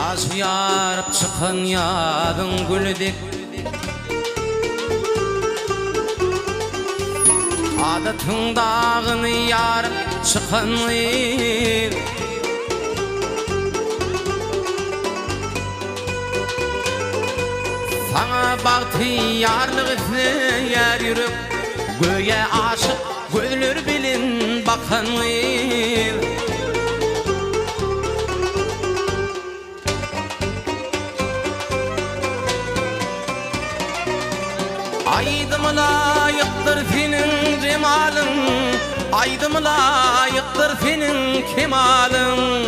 Yaz yarıp çıkan yadın gülüdek Adatın dağını yarıp çıkan Sana bahtiyarlık yer yürüp Göğe aşık gözler bilin bakan Aydım layıktır senin cemalın Aydım layıktır senin kemalın